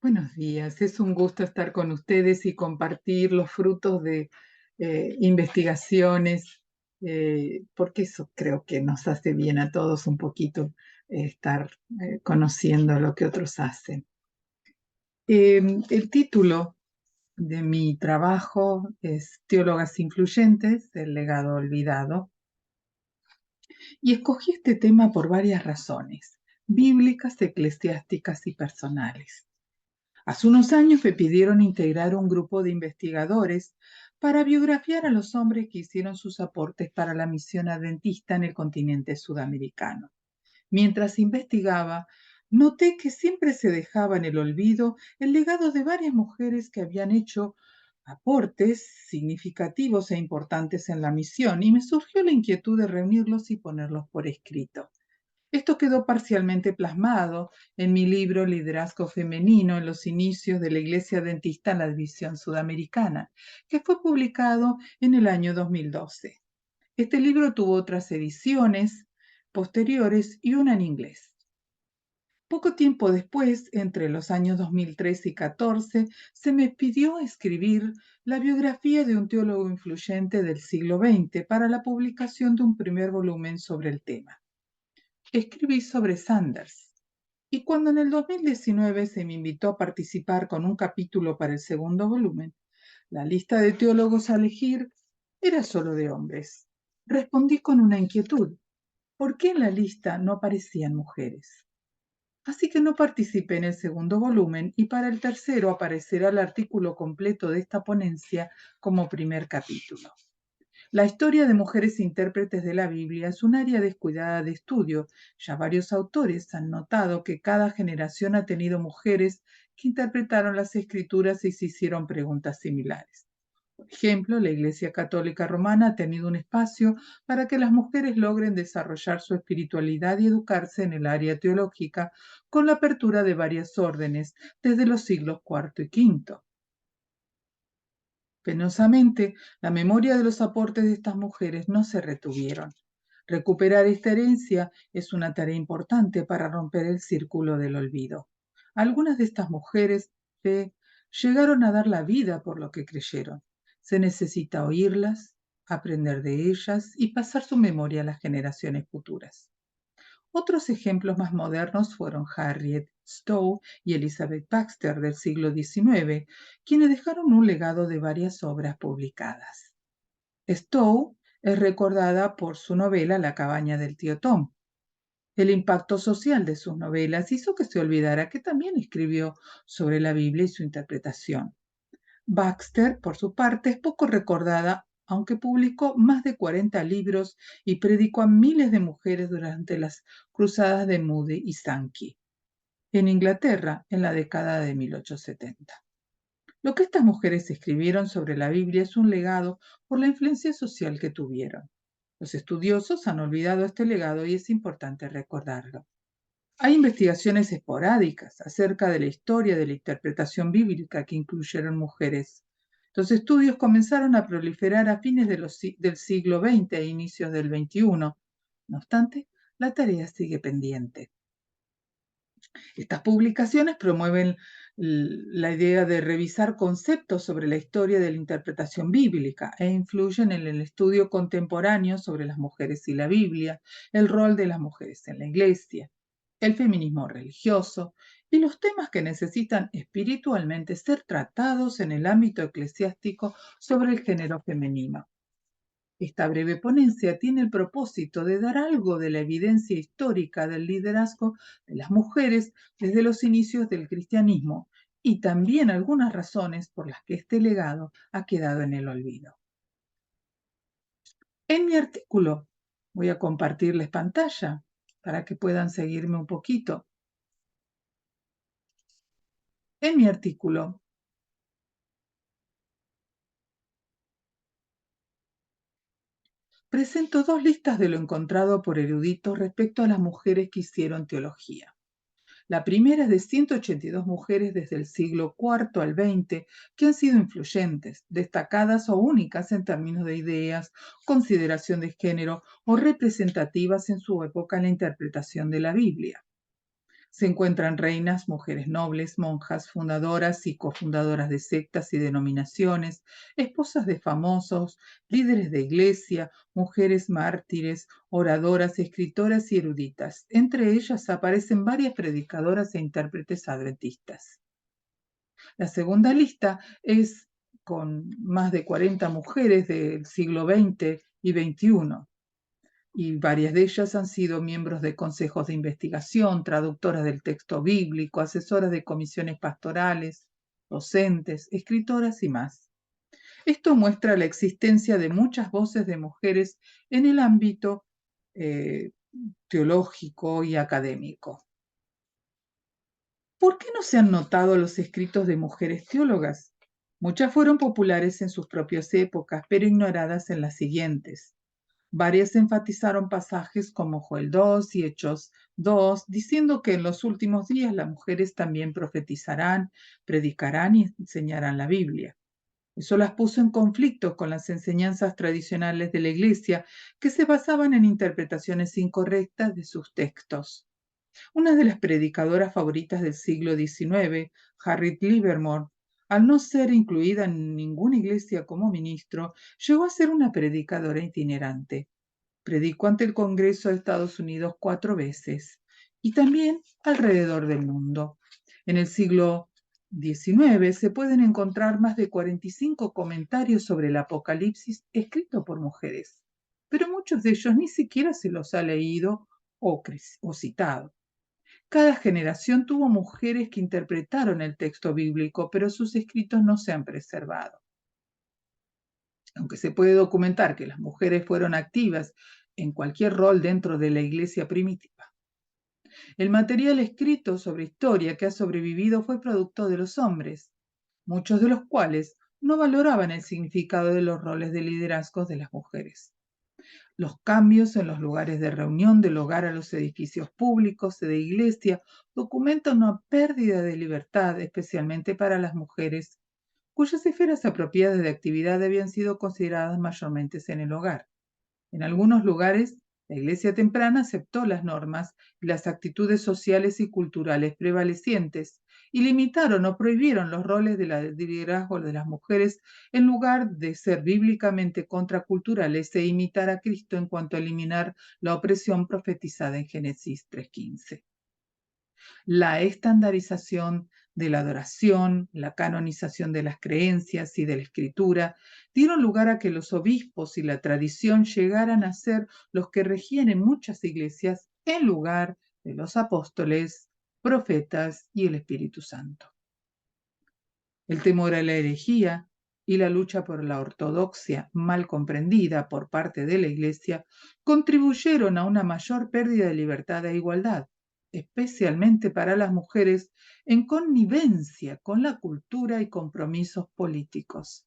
Buenos días, es un gusto estar con ustedes y compartir los frutos de investigaciones, porque eso creo que nos hace bien a todos un poquito estar conociendo lo que otros hacen. El título de mi trabajo es Teólogas influyentes, el legado olvidado, y escogí este tema por varias razones, bíblicas, eclesiásticas y personales. Hace unos años me pidieron integrar un grupo de investigadores para biografiar a los hombres que hicieron sus aportes para la misión adventista en el continente sudamericano. Mientras investigaba, noté que siempre se dejaba en el olvido el legado de varias mujeres que habían hecho aportes significativos e importantes en la misión y me surgió la inquietud de reunirlos y ponerlos por escrito. Esto quedó parcialmente plasmado en mi libro Liderazgo Femenino en los inicios de la Iglesia Adventista en la División Sudamericana, que fue publicado en el año 2012. Este libro tuvo otras ediciones posteriores y una en inglés. Poco tiempo después, entre los años 2013 y 2014, se me pidió escribir la biografía de un teólogo influyente del siglo XX para la publicación de un primer volumen sobre el tema. Escribí sobre Sanders. Y cuando en el 2019 se me invitó a participar con un capítulo para el segundo volumen, la lista de teólogos a elegir era solo de hombres. Respondí con una inquietud. ¿Por qué en la lista no aparecían mujeres? Así que no participé en el segundo volumen y para el tercero aparecerá el artículo completo de esta ponencia como primer capítulo. La historia de mujeres intérpretes de la Biblia es un área descuidada de estudio. Ya varios autores han notado que cada generación ha tenido mujeres que interpretaron las escrituras y se hicieron preguntas similares. Por ejemplo, la Iglesia Católica Romana ha tenido un espacio para que las mujeres logren desarrollar su espiritualidad y educarse en el área teológica con la apertura de varias órdenes desde los siglos IV y V. Penosamente, la memoria de los aportes de estas mujeres no se retuvieron. Recuperar esta herencia es una tarea importante para romper el círculo del olvido. Algunas de estas mujeres llegaron a dar la vida por lo que creyeron. Se necesita oírlas, aprender de ellas y pasar su memoria a las generaciones futuras. Otros ejemplos más modernos fueron Harriet Stowe y Elizabeth Baxter del siglo XIX, quienes dejaron un legado de varias obras publicadas. Stowe es recordada por su novela La cabaña del tío Tom. El impacto social de sus novelas hizo que se olvidara que también escribió sobre la Biblia y su interpretación. Baxter, por su parte, es poco recordada, aunque publicó más de 40 libros y predicó a miles de mujeres durante las cruzadas de Moody y Sankey, en Inglaterra, en la década de 1870. Lo que estas mujeres escribieron sobre la Biblia es un legado por la influencia social que tuvieron. Los estudiosos han olvidado este legado y es importante recordarlo. Hay investigaciones esporádicas acerca de la historia de la interpretación bíblica que incluyeron mujeres. Los estudios comenzaron a proliferar a fines del siglo XX e inicios del XXI. No obstante, la tarea sigue pendiente. Estas publicaciones promueven la idea de revisar conceptos sobre la historia de la interpretación bíblica e influyen en el estudio contemporáneo sobre las mujeres y la Biblia, el rol de las mujeres en la Iglesia, el feminismo religioso y los temas que necesitan espiritualmente ser tratados en el ámbito eclesiástico sobre el género femenino. Esta breve ponencia tiene el propósito de dar algo de la evidencia histórica del liderazgo de las mujeres desde los inicios del cristianismo y también algunas razones por las que este legado ha quedado en el olvido. En mi artículo voy a compartirles pantalla para que puedan seguirme un poquito. En mi artículo presento dos listas de lo encontrado por eruditos respecto a las mujeres que hicieron teología. La primera es de 182 mujeres desde el siglo IV al XX que han sido influyentes, destacadas o únicas en términos de ideas, consideración de género o representativas en su época en la interpretación de la Biblia. Se encuentran reinas, mujeres nobles, monjas, fundadoras y cofundadoras de sectas y denominaciones, esposas de famosos, líderes de iglesia, mujeres mártires, oradoras, escritoras y eruditas. Entre ellas aparecen varias predicadoras e intérpretes adventistas. La segunda lista es con más de 40 mujeres del siglo XX y XXI, y varias de ellas han sido miembros de consejos de investigación, traductoras del texto bíblico, asesoras de comisiones pastorales, docentes, escritoras y más. Esto muestra la existencia de muchas voces de mujeres en el ámbito teológico y académico. ¿Por qué no se han notado los escritos de mujeres teólogas? Muchas fueron populares en sus propias épocas, pero ignoradas en las siguientes. Varias enfatizaron pasajes como Joel 2 y Hechos 2, diciendo que en los últimos días las mujeres también profetizarán, predicarán y enseñarán la Biblia. Eso las puso en conflicto con las enseñanzas tradicionales de la Iglesia, que se basaban en interpretaciones incorrectas de sus textos. Una de las predicadoras favoritas del siglo XIX, Harriet Livermore, al no ser incluida en ninguna iglesia como ministro, llegó a ser una predicadora itinerante. Predicó ante el Congreso de Estados Unidos 4 veces y también alrededor del mundo. En el siglo XIX se pueden encontrar más de 45 comentarios sobre el Apocalipsis escritos por mujeres, pero muchos de ellos ni siquiera se los ha leído o citado. Cada generación tuvo mujeres que interpretaron el texto bíblico, pero sus escritos no se han preservado. Aunque se puede documentar que las mujeres fueron activas en cualquier rol dentro de la iglesia primitiva, el material escrito sobre historia que ha sobrevivido fue producto de los hombres, muchos de los cuales no valoraban el significado de los roles de liderazgo de las mujeres. Los cambios en los lugares de reunión, del hogar a los edificios públicos y de iglesia, documentan una pérdida de libertad, especialmente para las mujeres, cuyas esferas apropiadas de actividad habían sido consideradas mayormente en el hogar. En algunos lugares, la iglesia temprana aceptó las normas y las actitudes sociales y culturales prevalecientes y limitaron o prohibieron los roles de liderazgo de las mujeres en lugar de ser bíblicamente contraculturales e imitar a Cristo en cuanto a eliminar la opresión profetizada en Génesis 3:15. La estandarización de la adoración, la canonización de las creencias y de la escritura dieron lugar a que los obispos y la tradición llegaran a ser los que regían en muchas iglesias en lugar de los apóstoles, profetas y el Espíritu Santo. El temor a la herejía y la lucha por la ortodoxia mal comprendida por parte de la Iglesia contribuyeron a una mayor pérdida de libertad e igualdad, especialmente para las mujeres, en connivencia con la cultura y compromisos políticos.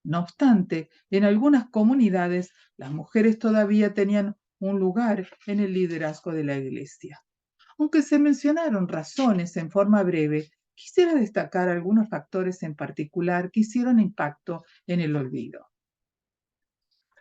No obstante, en algunas comunidades las mujeres todavía tenían un lugar en el liderazgo de la Iglesia. Aunque se mencionaron razones en forma breve, quisiera destacar algunos factores en particular que hicieron impacto en el olvido.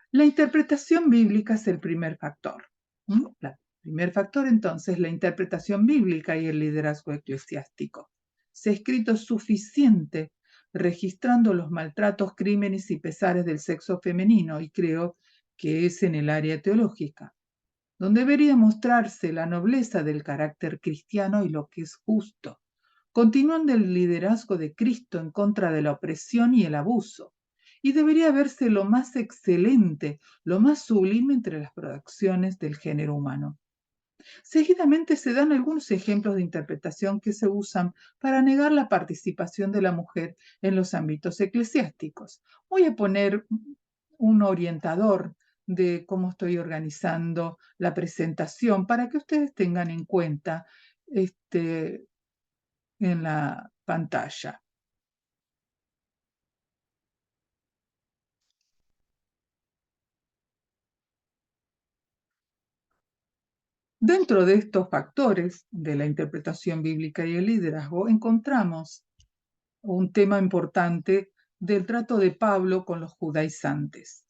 La interpretación bíblica es el primer factor. El primer factor, entonces, la interpretación bíblica y el liderazgo eclesiástico. Se ha escrito suficiente registrando los maltratos, crímenes y pesares del sexo femenino, y creo que es en el área teológica donde debería mostrarse la nobleza del carácter cristiano y lo que es justo, continuando el liderazgo de Cristo en contra de la opresión y el abuso, y debería verse lo más excelente, lo más sublime entre las producciones del género humano. Seguidamente se dan algunos ejemplos de interpretación que se usan para negar la participación de la mujer en los ámbitos eclesiásticos. Voy a poner un orientador de cómo estoy organizando la presentación para que ustedes tengan en cuenta en la pantalla. Dentro de estos factores de la interpretación bíblica y el liderazgo encontramos un tema importante del trato de Pablo con los judaizantes.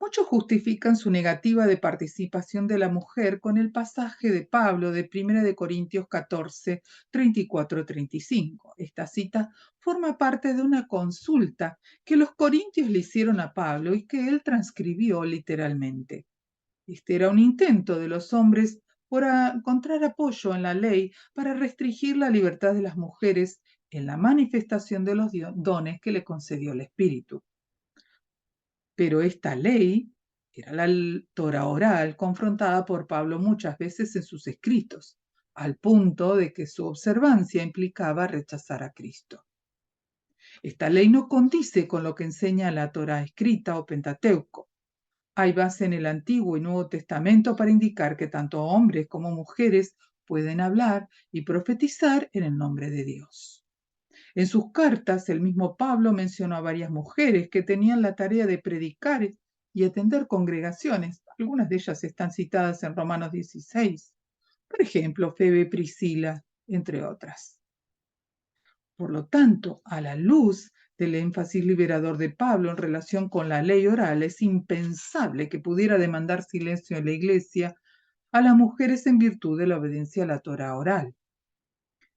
Muchos justifican su negativa de participación de la mujer con el pasaje de Pablo de 1 de Corintios 14, 34-35. Esta cita forma parte de una consulta que los corintios le hicieron a Pablo y que él transcribió literalmente. Este era un intento de los hombres por encontrar apoyo en la ley para restringir la libertad de las mujeres en la manifestación de los dones que le concedió el Espíritu. Pero esta ley era la Torá oral confrontada por Pablo muchas veces en sus escritos, al punto de que su observancia implicaba rechazar a Cristo. Esta ley no condice con lo que enseña la Torá escrita o Pentateuco. Hay base en el Antiguo y Nuevo Testamento para indicar que tanto hombres como mujeres pueden hablar y profetizar en el nombre de Dios. En sus cartas, el mismo Pablo mencionó a varias mujeres que tenían la tarea de predicar y atender congregaciones. Algunas de ellas están citadas en Romanos 16. Por ejemplo, Febe, Priscila, entre otras. Por lo tanto, a la luz del énfasis liberador de Pablo en relación con la ley oral, es impensable que pudiera demandar silencio en la iglesia a las mujeres en virtud de la obediencia a la Torá oral.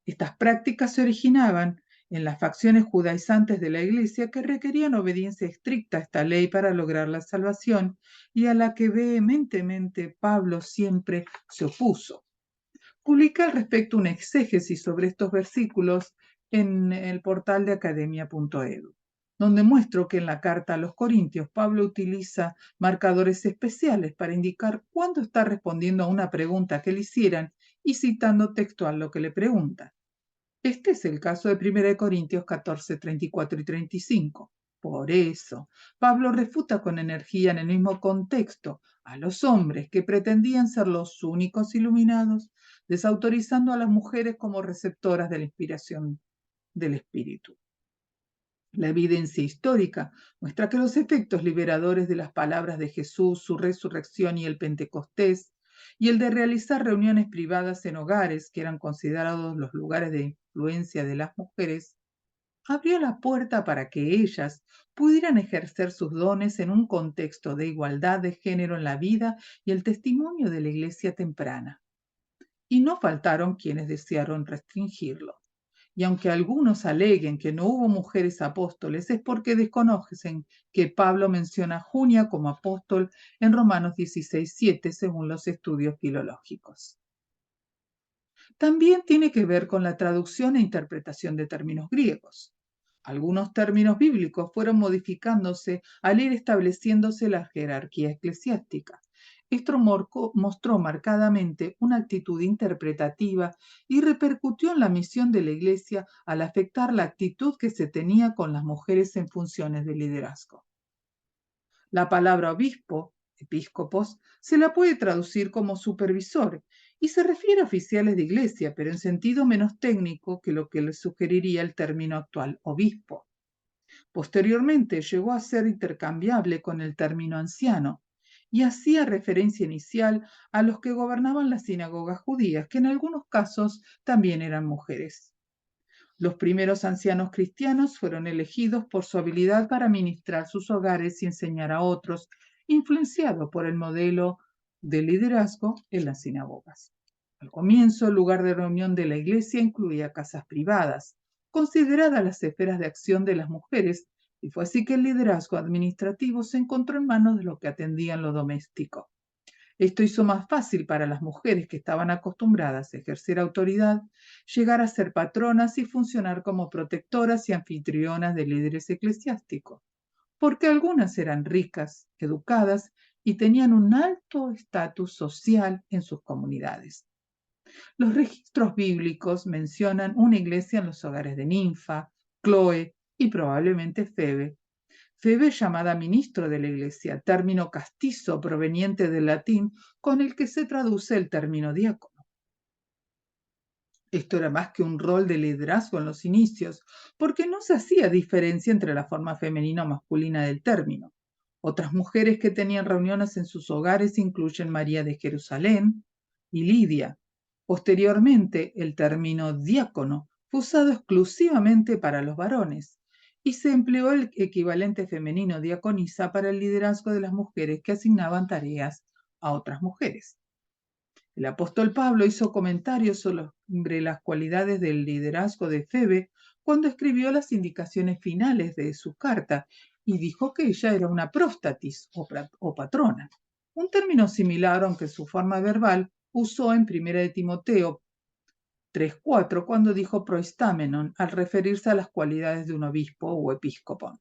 Estas prácticas se originaban en las facciones judaizantes de la Iglesia que requerían obediencia estricta a esta ley para lograr la salvación y a la que vehementemente Pablo siempre se opuso. Publica al respecto una exégesis sobre estos versículos en el portal de academia.edu, donde muestro que en la carta a los Corintios Pablo utiliza marcadores especiales para indicar cuándo está respondiendo a una pregunta que le hicieran y citando textual lo que le preguntan. Este es el caso de 1 Corintios 14, 34 y 35. Por eso, Pablo refuta con energía en el mismo contexto a los hombres que pretendían ser los únicos iluminados, desautorizando a las mujeres como receptoras de la inspiración del Espíritu. La evidencia histórica muestra que los efectos liberadores de las palabras de Jesús, su resurrección y el Pentecostés, y el de realizar reuniones privadas en hogares que eran considerados los lugares de influencia de las mujeres, abrió la puerta para que ellas pudieran ejercer sus dones en un contexto de igualdad de género en la vida y el testimonio de la iglesia temprana. Y no faltaron quienes desearon restringirlo. Y aunque algunos aleguen que no hubo mujeres apóstoles, es porque desconocen que Pablo menciona a Junia como apóstol en Romanos 16:7, según los estudios filológicos. También tiene que ver con la traducción e interpretación de términos griegos. Algunos términos bíblicos fueron modificándose al ir estableciéndose la jerarquía eclesiástica. Esto mostró marcadamente una actitud interpretativa y repercutió en la misión de la Iglesia al afectar la actitud que se tenía con las mujeres en funciones de liderazgo. La palabra obispo, episcopos, se la puede traducir como supervisor y se refiere a oficiales de iglesia, pero en sentido menos técnico que lo que le sugeriría el término actual obispo. Posteriormente llegó a ser intercambiable con el término anciano y hacía referencia inicial a los que gobernaban las sinagogas judías, que en algunos casos también eran mujeres. Los primeros ancianos cristianos fueron elegidos por su habilidad para administrar sus hogares y enseñar a otros, influenciado por el modelo de liderazgo en las sinagogas. Al comienzo, el lugar de reunión de la iglesia incluía casas privadas, consideradas las esferas de acción de las mujeres, y fue así que el liderazgo administrativo se encontró en manos de los que atendían lo doméstico. Esto hizo más fácil para las mujeres que estaban acostumbradas a ejercer autoridad, llegar a ser patronas y funcionar como protectoras y anfitrionas de líderes eclesiásticos, porque algunas eran ricas, educadas y tenían un alto estatus social en sus comunidades. Los registros bíblicos mencionan una iglesia en los hogares de Ninfa, Cloe y probablemente Febe. Febe llamada ministro de la iglesia, término castizo proveniente del latín con el que se traduce el término diácono. Esto era más que un rol de liderazgo en los inicios, porque no se hacía diferencia entre la forma femenina o masculina del término. Otras mujeres que tenían reuniones en sus hogares incluyen María de Jerusalén y Lidia. Posteriormente, el término diácono fue usado exclusivamente para los varones, y se empleó el equivalente femenino diaconisa para el liderazgo de las mujeres que asignaban tareas a otras mujeres. El apóstol Pablo hizo comentarios sobre las cualidades del liderazgo de Febe cuando escribió las indicaciones finales de su carta y dijo que ella era una próstatis o patrona, un término similar aunque su forma verbal usó en 1 de Timoteo 3:4 cuando dijo proistamenon al referirse a las cualidades de un obispo o episcopo.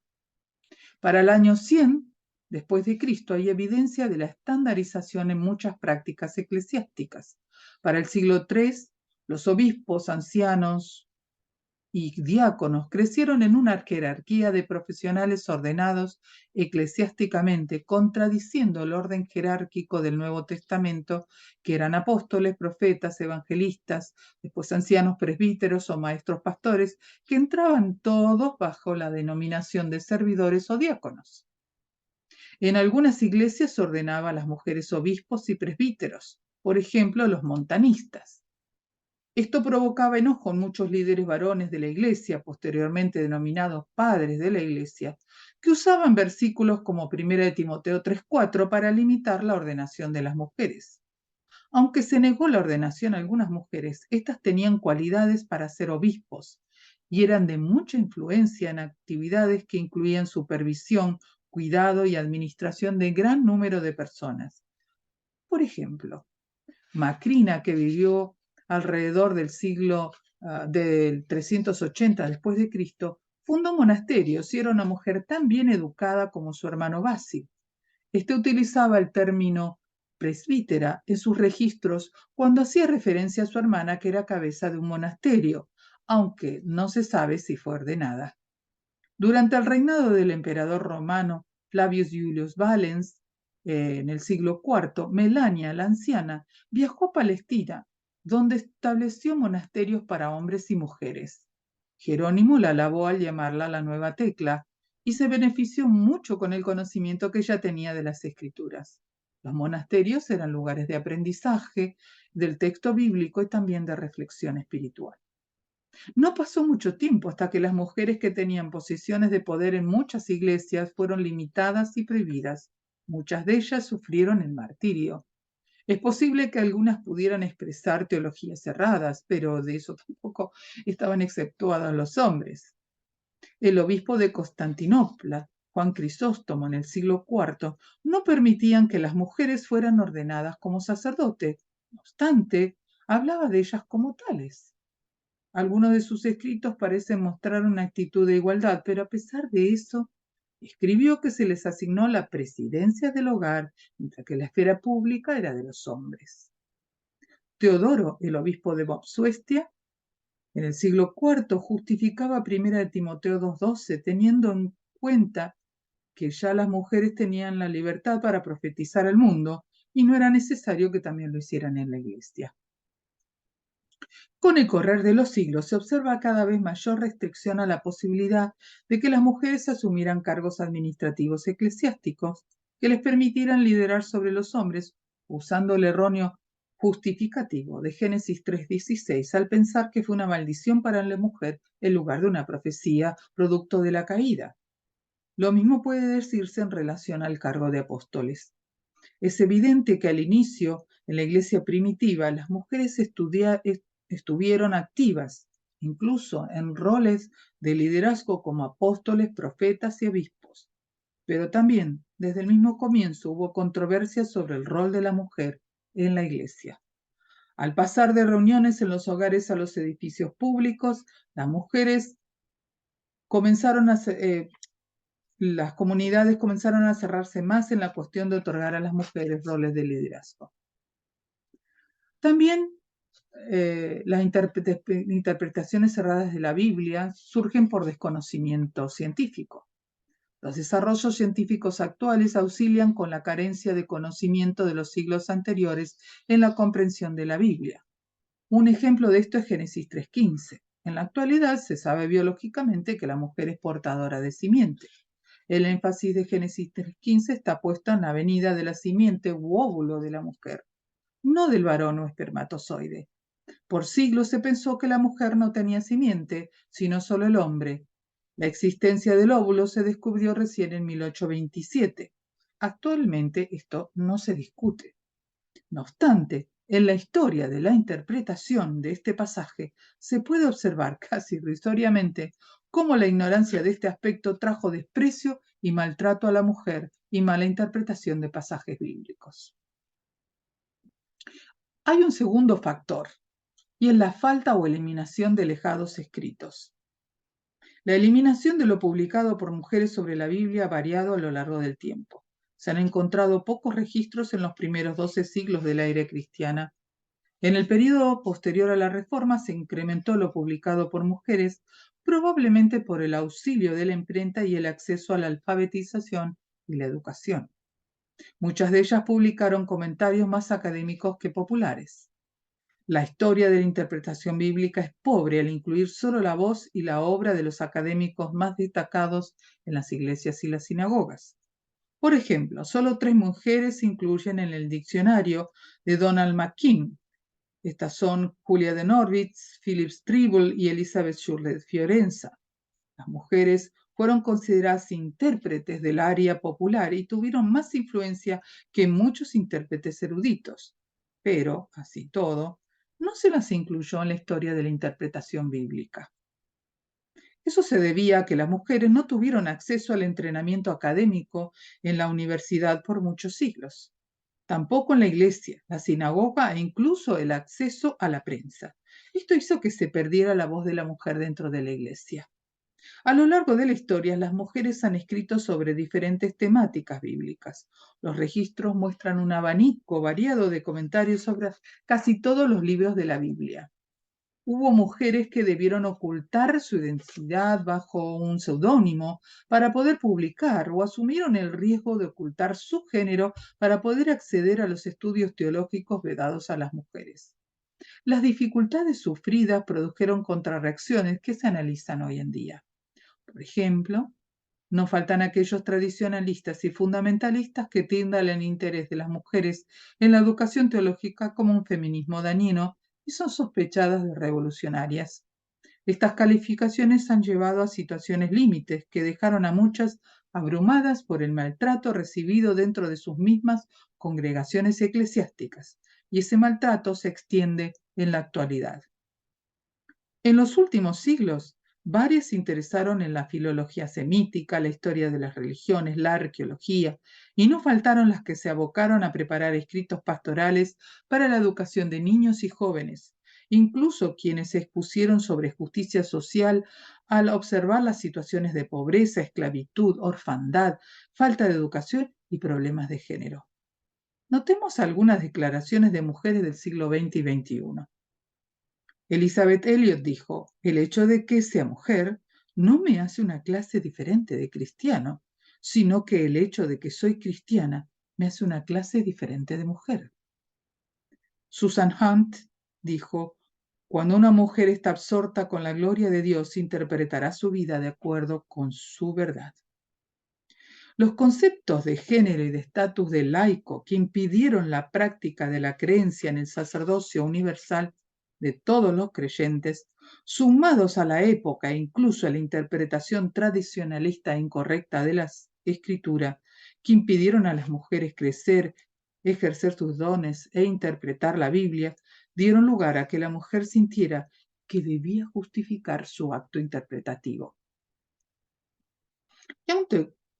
Para el año 100 después de Cristo hay evidencia de la estandarización en muchas prácticas eclesiásticas. Para el siglo III, los obispos, ancianos y diáconos crecieron en una jerarquía de profesionales ordenados eclesiásticamente, contradiciendo el orden jerárquico del Nuevo Testamento, que eran apóstoles, profetas, evangelistas, después ancianos, presbíteros o maestros pastores, que entraban todos bajo la denominación de servidores o diáconos. En algunas iglesias se ordenaba a las mujeres obispos y presbíteros, por ejemplo, los montanistas. Esto provocaba enojo en muchos líderes varones de la iglesia, posteriormente denominados padres de la iglesia, que usaban versículos como 1 de Timoteo 3:4 para limitar la ordenación de las mujeres. Aunque se negó la ordenación a algunas mujeres, estas tenían cualidades para ser obispos y eran de mucha influencia en actividades que incluían supervisión, cuidado y administración de gran número de personas. Por ejemplo, Macrina, que vivió alrededor del siglo del 380 después de Cristo, fundó monasterios y era una mujer tan bien educada como su hermano Basil. Este utilizaba el término presbítera en sus registros cuando hacía referencia a su hermana que era cabeza de un monasterio, aunque no se sabe si fue ordenada. Durante el reinado del emperador romano Flavius Julius Valens, en el siglo IV, Melania, la anciana, viajó a Palestina, donde estableció monasterios para hombres y mujeres. Jerónimo la alabó al llamarla la nueva Tecla y se benefició mucho con el conocimiento que ella tenía de las escrituras. Los monasterios eran lugares de aprendizaje del texto bíblico y también de reflexión espiritual. No pasó mucho tiempo hasta que las mujeres que tenían posiciones de poder en muchas iglesias fueron limitadas y prohibidas. Muchas de ellas sufrieron el martirio. Es posible que algunas pudieran expresar teologías erradas, pero de eso tampoco estaban exceptuados los hombres. El obispo de Constantinopla, Juan Crisóstomo, en el siglo IV, no permitían que las mujeres fueran ordenadas como sacerdotes. No obstante, hablaba de ellas como tales. Algunos de sus escritos parecen mostrar una actitud de igualdad, pero a pesar de eso, escribió que se les asignó la presidencia del hogar, mientras que la esfera pública era de los hombres. Teodoro, el obispo de Mopsuestia, en el siglo IV, justificaba 1 de Timoteo 2:12, teniendo en cuenta que ya las mujeres tenían la libertad para profetizar al mundo y no era necesario que también lo hicieran en la iglesia. Con el correr de los siglos se observa cada vez mayor restricción a la posibilidad de que las mujeres asumieran cargos administrativos eclesiásticos que les permitieran liderar sobre los hombres, usando el erróneo justificativo de Génesis 3:16 al pensar que fue una maldición para la mujer en lugar de una profecía producto de la caída. Lo mismo puede decirse en relación al cargo de apóstoles. Es evidente que al inicio, en la iglesia primitiva, las mujeres estuvieron activas, incluso en roles de liderazgo como apóstoles, profetas y obispos. Pero también, desde el mismo comienzo, hubo controversia sobre el rol de la mujer en la iglesia. Al pasar de reuniones en los hogares a los edificios públicos, las mujeres comenzaron a las comunidades comenzaron a cerrarse más en la cuestión de otorgar a las mujeres roles de liderazgo. También las interpretaciones cerradas de la Biblia surgen por desconocimiento científico. Los desarrollos científicos actuales auxilian con la carencia de conocimiento de los siglos anteriores en la comprensión de la Biblia. Un ejemplo de esto es Génesis 3:15. En la actualidad se sabe biológicamente que la mujer es portadora de simiente. El énfasis de Génesis 3:15 está puesto en la venida de la simiente u óvulo de la mujer, no del varón o espermatozoide. Por siglos se pensó que la mujer no tenía simiente, sino solo el hombre. La existencia del óvulo se descubrió recién en 1827. Actualmente esto no se discute. No obstante, en la historia de la interpretación de este pasaje se puede observar casi irrisoriamente cómo la ignorancia de este aspecto trajo desprecio y maltrato a la mujer y mala interpretación de pasajes bíblicos. Hay un segundo factor, y es la falta o eliminación de legados escritos. La eliminación de lo publicado por mujeres sobre la Biblia ha variado a lo largo del tiempo. Se han encontrado pocos registros en los primeros 12 siglos de la era cristiana. En el período posterior a la Reforma se incrementó lo publicado por mujeres, probablemente por el auxilio de la imprenta y el acceso a la alfabetización y la educación. Muchas de ellas publicaron comentarios más académicos que populares. La historia de la interpretación bíblica es pobre al incluir solo la voz y la obra de los académicos más destacados en las iglesias y las sinagogas. Por ejemplo, solo 3 mujeres se incluyen en el diccionario de Donald McKean. Estas son Julia de Norwich, Philip Stribble y Elizabeth Shirley Fiorenza. Las mujeres fueron consideradas intérpretes del área popular y tuvieron más influencia que muchos intérpretes eruditos. Pero, así todo, no se las incluyó en la historia de la interpretación bíblica. Eso se debía a que las mujeres no tuvieron acceso al entrenamiento académico en la universidad por muchos siglos. Tampoco en la iglesia, la sinagoga e incluso el acceso a la prensa. Esto hizo que se perdiera la voz de la mujer dentro de la iglesia. A lo largo de la historia, las mujeres han escrito sobre diferentes temáticas bíblicas. Los registros muestran un abanico variado de comentarios sobre casi todos los libros de la Biblia. Hubo mujeres que debieron ocultar su identidad bajo un seudónimo para poder publicar o asumieron el riesgo de ocultar su género para poder acceder a los estudios teológicos vedados a las mujeres. Las dificultades sufridas produjeron contrarreacciones que se analizan hoy en día. Por ejemplo, no faltan aquellos tradicionalistas y fundamentalistas que tildan el interés de las mujeres en la educación teológica como un feminismo dañino y son sospechadas de revolucionarias. Estas calificaciones han llevado a situaciones límites que dejaron a muchas abrumadas por el maltrato recibido dentro de sus mismas congregaciones eclesiásticas, y ese maltrato se extiende en la actualidad. En los últimos siglos, varias se interesaron en la filología semítica, la historia de las religiones, la arqueología, y no faltaron las que se abocaron a preparar escritos pastorales para la educación de niños y jóvenes, incluso quienes se expusieron sobre justicia social al observar las situaciones de pobreza, esclavitud, orfandad, falta de educación y problemas de género. Notemos algunas declaraciones de mujeres del siglo XX y XXI. Elizabeth Elliot dijo: el hecho de que sea mujer no me hace una clase diferente de cristiano, sino que el hecho de que soy cristiana me hace una clase diferente de mujer. Susan Hunt dijo: cuando una mujer está absorta con la gloria de Dios, interpretará su vida de acuerdo con su verdad. Los conceptos de género y de estatus de laico que impidieron la práctica de la creencia en el sacerdocio universal de todos los creyentes, sumados a la época e incluso a la interpretación tradicionalista e incorrecta de la escritura, que impidieron a las mujeres crecer, ejercer sus dones e interpretar la Biblia, dieron lugar a que la mujer sintiera que debía justificar su acto interpretativo.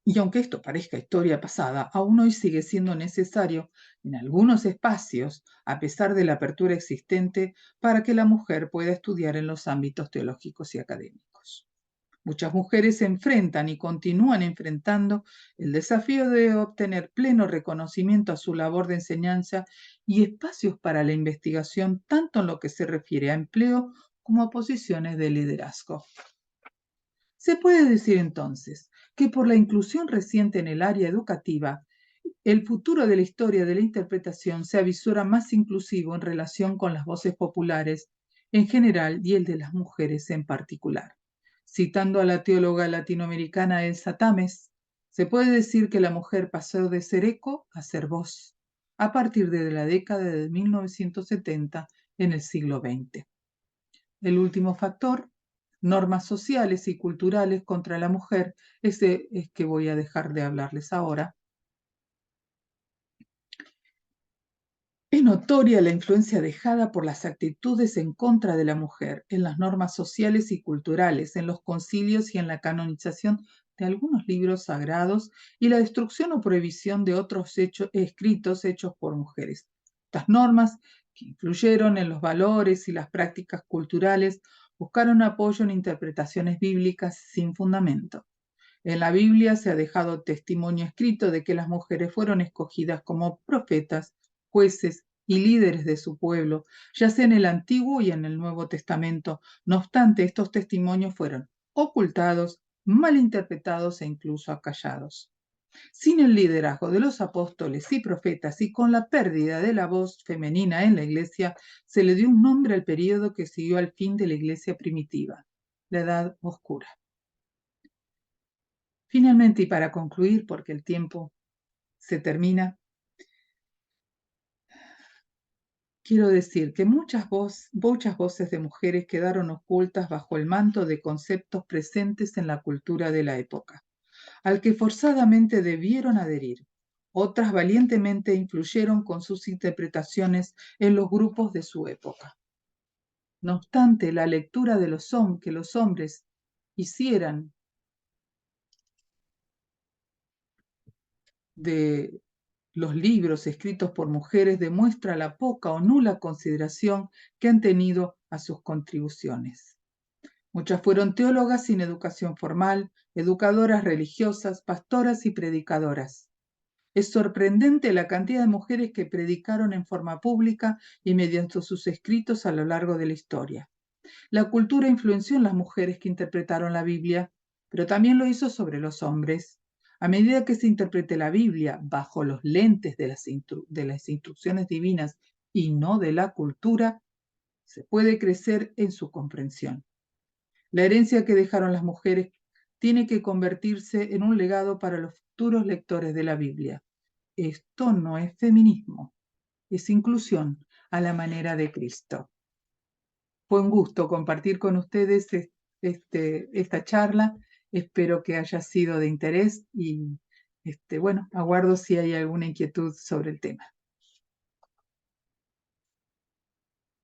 Y aunque esto parezca historia pasada, aún hoy sigue siendo necesario en algunos espacios, a pesar de la apertura existente, para que la mujer pueda estudiar en los ámbitos teológicos y académicos. Muchas mujeres se enfrentan y continúan enfrentando el desafío de obtener pleno reconocimiento a su labor de enseñanza y espacios para la investigación, tanto en lo que se refiere a empleo como a posiciones de liderazgo. Se puede decir entonces que por la inclusión reciente en el área educativa, el futuro de la historia de la interpretación se avisora más inclusivo en relación con las voces populares en general y el de las mujeres en particular. Citando a la teóloga latinoamericana Elsa Tames, se puede decir que la mujer pasó de ser eco a ser voz a partir de la década de 1970 en el siglo XX. El último factor, normas sociales y culturales contra la mujer. Ese es que voy a dejar de hablarles ahora. Es notoria la influencia dejada por las actitudes en contra de la mujer en las normas sociales y culturales, en los concilios y en la canonización de algunos libros sagrados y la destrucción o prohibición de otros escritos hechos por mujeres. Estas normas, que influyeron en los valores y las prácticas culturales, buscaron apoyo en interpretaciones bíblicas sin fundamento. En la Biblia se ha dejado testimonio escrito de que las mujeres fueron escogidas como profetas, jueces y líderes de su pueblo, ya sea en el Antiguo y en el Nuevo Testamento. No obstante, estos testimonios fueron ocultados, malinterpretados e incluso acallados. Sin el liderazgo de los apóstoles y profetas y con la pérdida de la voz femenina en la iglesia, se le dio un nombre al período que siguió al fin de la iglesia primitiva, la Edad Oscura. Finalmente, y para concluir, porque el tiempo se termina, quiero decir que muchas voces de mujeres quedaron ocultas bajo el manto de conceptos presentes en la cultura de la época, al que forzadamente debieron adherir. Otras valientemente influyeron con sus interpretaciones en los grupos de su época. No obstante, la lectura de que los hombres hicieran de los libros escritos por mujeres demuestra la poca o nula consideración que han tenido a sus contribuciones. Muchas fueron teólogas sin educación formal, educadoras religiosas, pastoras y predicadoras. Es sorprendente la cantidad de mujeres que predicaron en forma pública y mediante sus escritos a lo largo de la historia. La cultura influenció en las mujeres que interpretaron la Biblia, pero también lo hizo sobre los hombres. A medida que se interprete la Biblia bajo los lentes de las instrucciones divinas y no de la cultura, se puede crecer en su comprensión. La herencia que dejaron las mujeres tiene que convertirse en un legado para los futuros lectores de la Biblia. Esto no es feminismo, es inclusión a la manera de Cristo. Fue un gusto compartir con ustedes esta charla. Espero que haya sido de interés y bueno, aguardo si hay alguna inquietud sobre el tema.